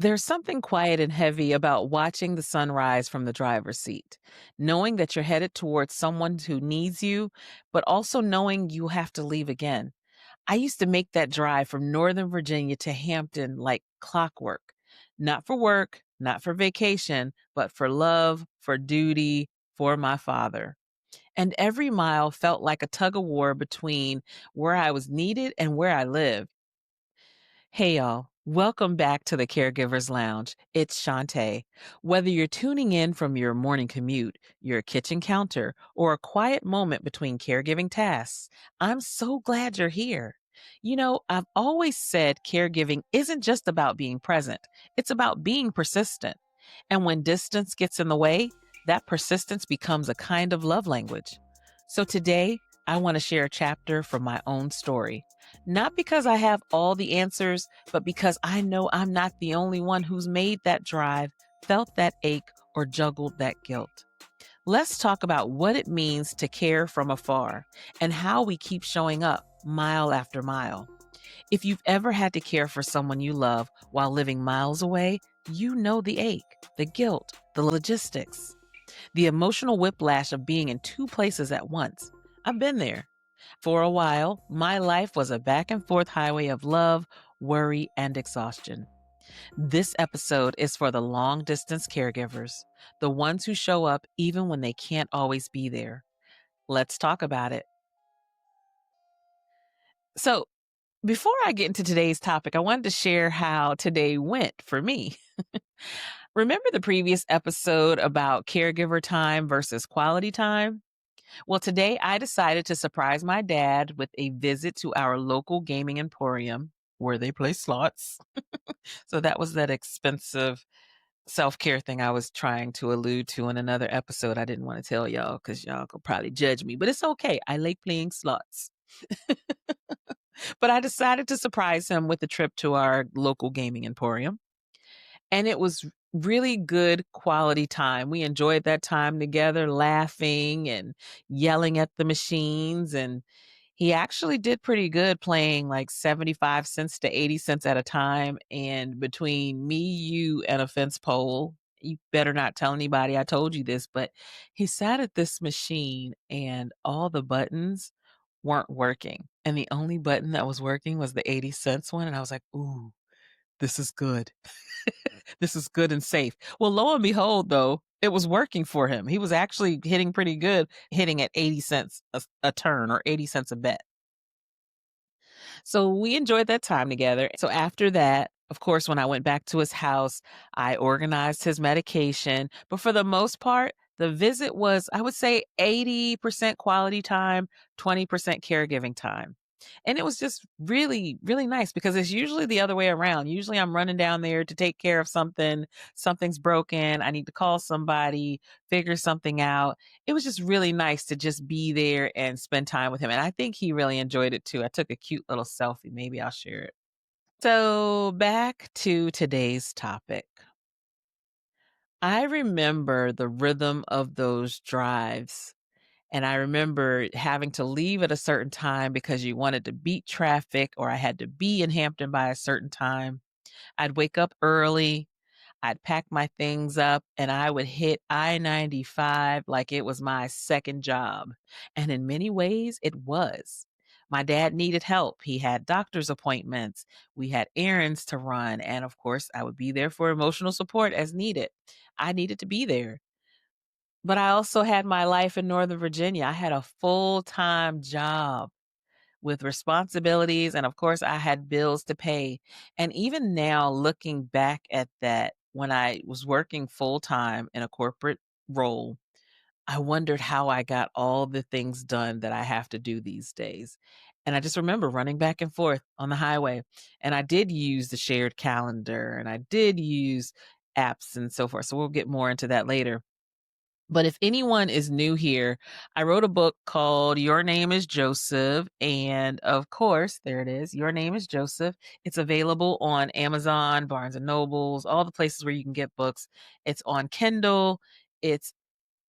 There's something quiet and heavy about watching the sun rise from the driver's seat, knowing that you're headed towards someone who needs you, but also knowing you have to leave again. I used to make that drive from Northern Virginia to Hampton like clockwork, not for work, not for vacation, but for love, for duty, for my father. And every mile felt like a tug of war between where I was needed and where I lived. Hey, y'all. Welcome back to the Caregivers Lounge. It's Shaunté. Whether you're tuning in from your morning commute, your kitchen counter, or a quiet moment between caregiving tasks, I'm so glad you're here. I've always said caregiving isn't just about being present, it's about being persistent. And when distance gets in the way, that persistence becomes a kind of love language. So today, I want to share a chapter from my own story. Not because I have all the answers, but because I know I'm not the only one who's made that drive, felt that ache, or juggled that guilt. Let's talk about what it means to care from afar and how we keep showing up mile after mile. If you've ever had to care for someone you love while living miles away, you know the ache, the guilt, the logistics, the emotional whiplash of being in two places at once. I've been there. For a while, my life was a back and forth highway of love, worry, and exhaustion. This episode is for the long distance caregivers, the ones who show up even when they can't always be there. Let's talk about it. So, before I get into today's topic, I wanted to share how today went for me. Remember the previous episode about caregiver time versus quality time? Well, today I decided to surprise my dad with a visit to our local gaming emporium where they play slots. So that was that expensive self care thing I was trying to allude to in another episode. I didn't want to tell y'all because y'all could probably judge me, but it's okay. I like playing slots. But I decided to surprise him with a trip to our local gaming emporium. And it was really good quality time. We enjoyed that time together, laughing and yelling at the machines. And he actually did pretty good playing like 75 cents to 80 cents at a time. And between me, you, and a fence pole, you better not tell anybody I told you this, but he sat at this machine and all the buttons weren't working. And the only button that was working was the 80 cents one. And I was like, ooh, this is good. This is good and safe. Well, lo and behold, though, it was working for him. He was actually hitting pretty good, hitting at 80 cents a turn or 80 cents a bet. So we enjoyed that time together. So after that, of course, when I went back to his house, I organized his medication. But for the most part, the visit was, I would say, 80% quality time, 20% caregiving time. And it was just really, really nice because it's usually the other way around. Usually I'm running down there to take care of something, something's broken, I need to call somebody, figure something out. It was just really nice to just be there and spend time with him. And I think he really enjoyed it too. I took a cute little selfie. Maybe I'll share it. So back to today's topic. I remember the rhythm of those drives. And I remember having to leave at a certain time because you wanted to beat traffic, or I had to be in Hampton by a certain time. I'd wake up early. I'd pack my things up and I would hit I-95 like it was my second job. And in many ways, it was. My dad needed help. He had doctor's appointments. We had errands to run. And of course, I would be there for emotional support as needed. I needed to be there. But I also had my life in Northern Virginia. I had a full-time job with responsibilities. And of course, I had bills to pay. And even now, looking back at that, when I was working full time in a corporate role, I wondered how I got all the things done that I have to do these days. And I just remember running back and forth on the highway. And I did use the shared calendar and I did use apps and so forth. So we'll get more into that later. But if anyone is new here, I wrote a book called Your Name is Joseph. And of course, there it is. Your Name is Joseph. It's available on Amazon, Barnes and Nobles, all the places where you can get books. It's on Kindle. It's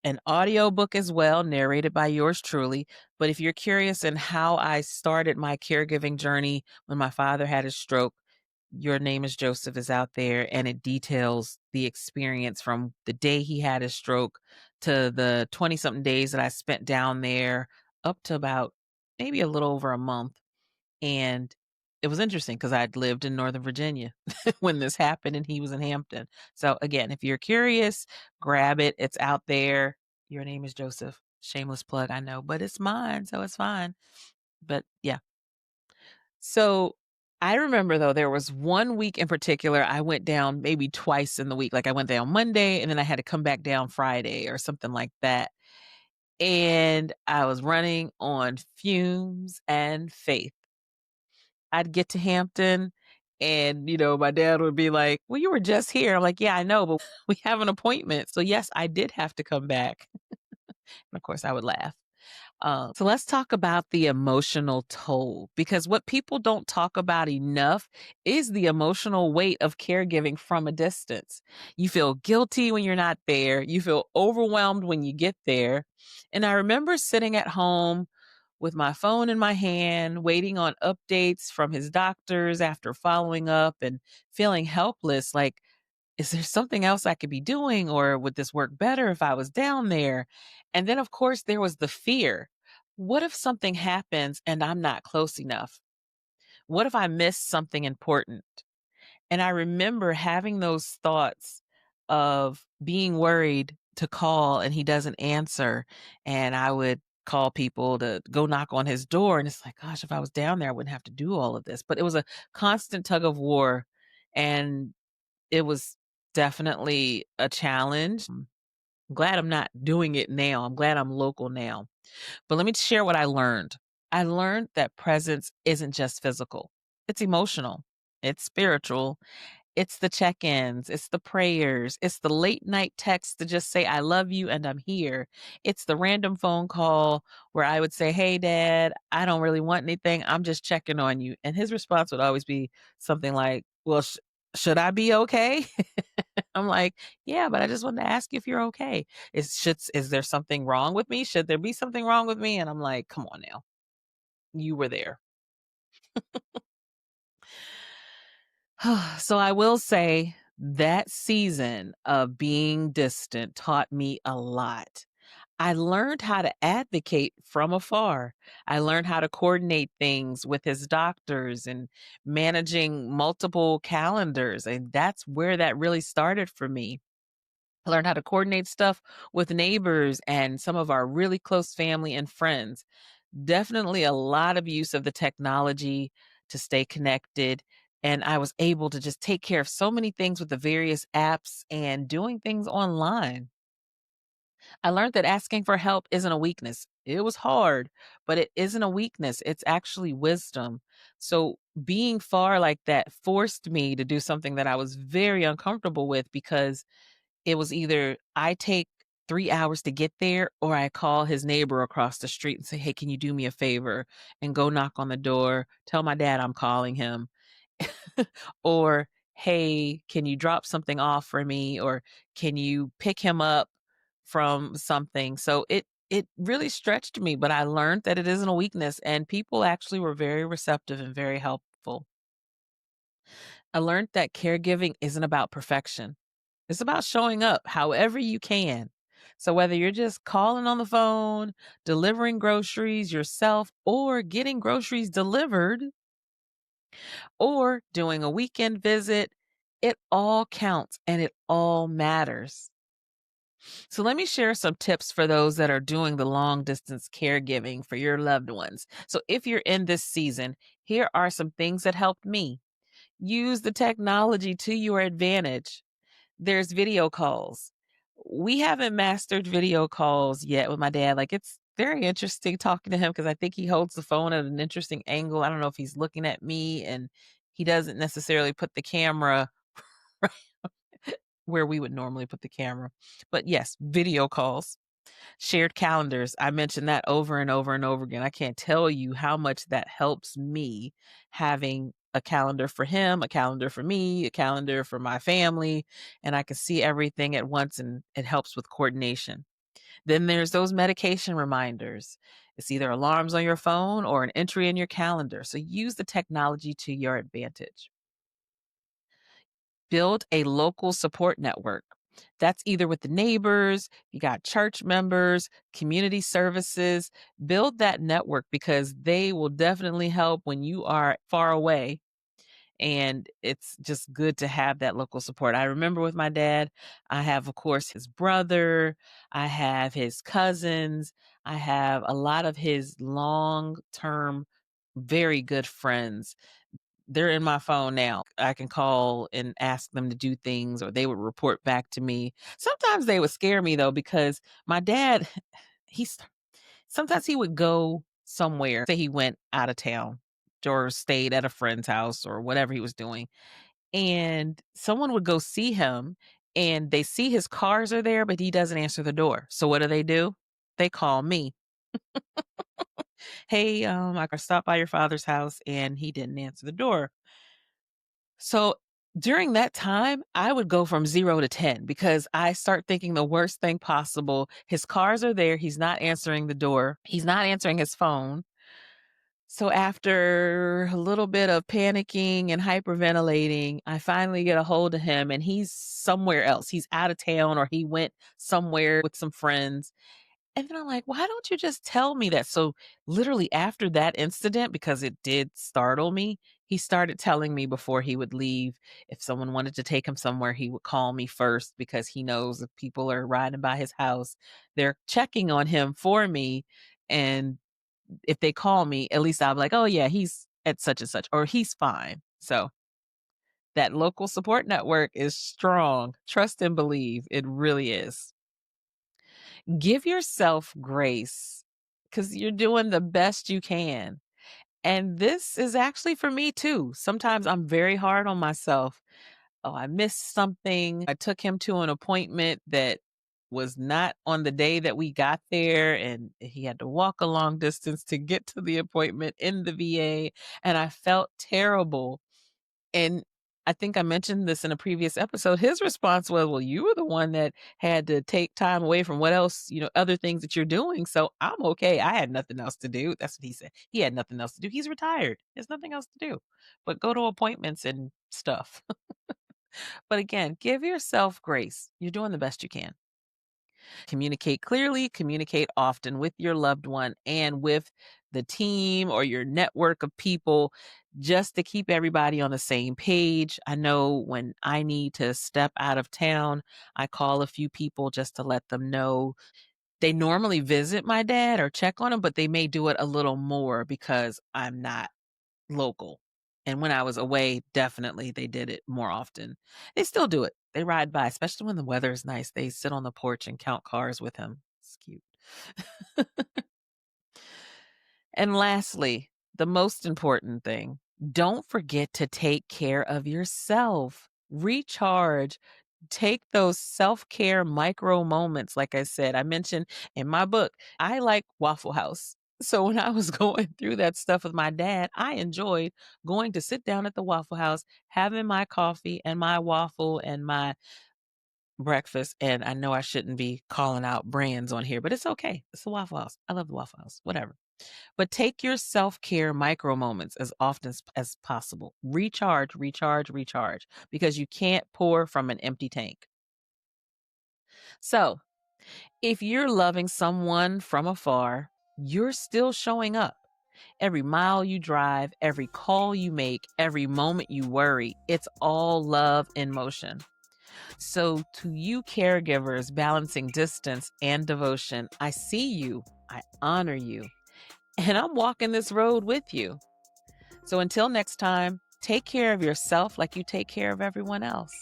an audio book as well, narrated by yours truly. But if you're curious in how I started my caregiving journey when my father had his stroke, Your Name is Joseph is out there, and it details the experience from the day he had his stroke to the 20 something days that I spent down there, up to about maybe a little over a month. And it was interesting because I'd lived in Northern Virginia when this happened and he was in Hampton. So again, if you're curious, grab it. It's out there. Your Name is Joseph. Shameless plug, I know, but it's mine, so it's fine. But yeah. So I remember though, there was 1 week in particular, I went down maybe twice in the week. Like I went down Monday and then I had to come back down Friday or something like that. And I was running on fumes and faith. I'd get to Hampton and, my dad would be like, "Well, you were just here." I'm like, "Yeah, I know, but we have an appointment." So yes, I did have to come back. And of course I would laugh. So let's talk about the emotional toll because what people don't talk about enough is the emotional weight of caregiving from a distance. You feel guilty when you're not there, you feel overwhelmed when you get there. And I remember sitting at home with my phone in my hand, waiting on updates from his doctors after following up and feeling helpless like, is there something else I could be doing or would this work better if I was down there? And then, of course, there was the fear. What if something happens and I'm not close enough? What if I miss something important? And I remember having those thoughts of being worried to call and he doesn't answer. And I would call people to go knock on his door. And it's like, gosh, if I was down there, I wouldn't have to do all of this. But it was a constant tug of war. And it was definitely a challenge. I'm glad I'm not doing it now. I'm glad I'm local now. But let me share what I learned. I learned that presence isn't just physical, it's emotional, it's spiritual, it's the check ins, it's the prayers, it's the late night text to just say, I love you and I'm here. It's the random phone call where I would say, Hey, dad, I don't really want anything. I'm just checking on you. And his response would always be something like, Well, should I be okay? I'm like, yeah, but I just wanted to ask you if you're okay. Is there something wrong with me? Should there be something wrong with me? And I'm like, come on now. You were there. So I will say that season of being distant taught me a lot. I learned how to advocate from afar. I learned how to coordinate things with his doctors and managing multiple calendars. And that's where that really started for me. I learned how to coordinate stuff with neighbors and some of our really close family and friends. Definitely a lot of use of the technology to stay connected. And I was able to just take care of so many things with the various apps and doing things online. I learned that asking for help isn't a weakness. It was hard, but it isn't a weakness. It's actually wisdom. So being far like that forced me to do something that I was very uncomfortable with because it was either I take 3 hours to get there or I call his neighbor across the street and say, "Hey, can you do me a favor?" And go knock on the door, tell my dad I'm calling him. Or, "Hey, can you drop something off for me?" Or, "Can you pick him up from something?" So it really stretched me, but I learned that it isn't a weakness, and people actually were very receptive and very helpful. I learned that caregiving isn't about perfection. It's about showing up however you can. So whether you're just calling on the phone, delivering groceries yourself, or getting groceries delivered, or doing a weekend visit, it all counts and it all matters. So let me share some tips for those that are doing the long distance caregiving for your loved ones. So if you're in this season, here are some things that helped me. Use the technology to your advantage. There's video calls. We haven't mastered video calls yet with my dad. Like, it's very interesting talking to him because I think he holds the phone at an interesting angle. I don't know if he's looking at me and he doesn't necessarily put the camera where we would normally put the camera. But yes, video calls. Shared calendars. I mentioned that over and over and over again. I can't tell you how much that helps me having a calendar for him, a calendar for me, a calendar for my family, and I can see everything at once and it helps with coordination. Then there's those medication reminders. It's either alarms on your phone or an entry in your calendar. So use the technology to your advantage. Build a local support network. That's either with the neighbors, you got church members, community services. Build that network because they will definitely help when you are far away. And it's just good to have that local support. I remember with my dad, I have, of course, his brother, I have his cousins, I have a lot of his long term, very good friends. They're in my phone now. I can call and ask them to do things, or they would report back to me. Sometimes they would scare me though, because my dad, he's sometimes he would go somewhere, say he went out of town or stayed at a friend's house or whatever he was doing. And someone would go see him and they see his cars are there, but he doesn't answer the door. So what do? They call me. Hey, I stopped by your father's house and he didn't answer the door. So during that time, I would go from 0 to 10 because I start thinking the worst thing possible. His cars are there. He's not answering the door. He's not answering his phone. So after a little bit of panicking and hyperventilating, I finally get a hold of him and he's somewhere else. He's out of town or he went somewhere with some friends. And then I'm like, why don't you just tell me that? So literally after that incident, because it did startle me, he started telling me before he would leave. If someone wanted to take him somewhere, he would call me first because he knows if people are riding by his house, they're checking on him for me. And if they call me, at least I'll be like, oh yeah, he's at such and such, or he's fine. So that local support network is strong. Trust and believe. It really is. Give yourself grace because you're doing the best you can. And this is actually for me too. Sometimes I'm very hard on myself. Oh, I missed something. I took him to an appointment that was not on the day that we got there, and he had to walk a long distance to get to the appointment in the VA. And I felt terrible. And I think I mentioned this in a previous episode. His response was, well, you were the one that had to take time away from what else, other things that you're doing. So I'm okay. I had nothing else to do. That's what he said. He had nothing else to do. He's retired. There's nothing else to do but go to appointments and stuff. But again, give yourself grace. You're doing the best you can. Communicate clearly, communicate often with your loved one and with the team or your network of people just to keep everybody on the same page. I know when I need to step out of town, I call a few people just to let them know. They normally visit my dad or check on him, but they may do it a little more because I'm not local. And when I was away, definitely they did it more often. They still do it. They ride by, especially when the weather is nice. They sit on the porch and count cars with him. It's cute. And lastly, the most important thing, don't forget to take care of yourself. Recharge. Take those self-care micro moments. Like I said, I mentioned in my book, I like Waffle House. So when I was going through that stuff with my dad, I enjoyed going to sit down at the Waffle House, having my coffee and my waffle and my breakfast. And I know I shouldn't be calling out brands on here, but it's okay. It's the Waffle House. I love the Waffle House, whatever. But take your self-care micro moments as often as possible. Recharge, recharge, recharge, because you can't pour from an empty tank. So if you're loving someone from afar, you're still showing up. Every mile you drive, every call you make, every moment you worry, it's all love in motion. So to you caregivers balancing distance and devotion, I see you, I honor you, and I'm walking this road with you. So until next time, take care of yourself like you take care of everyone else.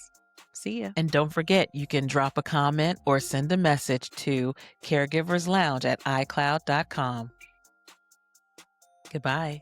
See ya. And don't forget, you can drop a comment or send a message to caregiverslounge@icloud.com. Goodbye.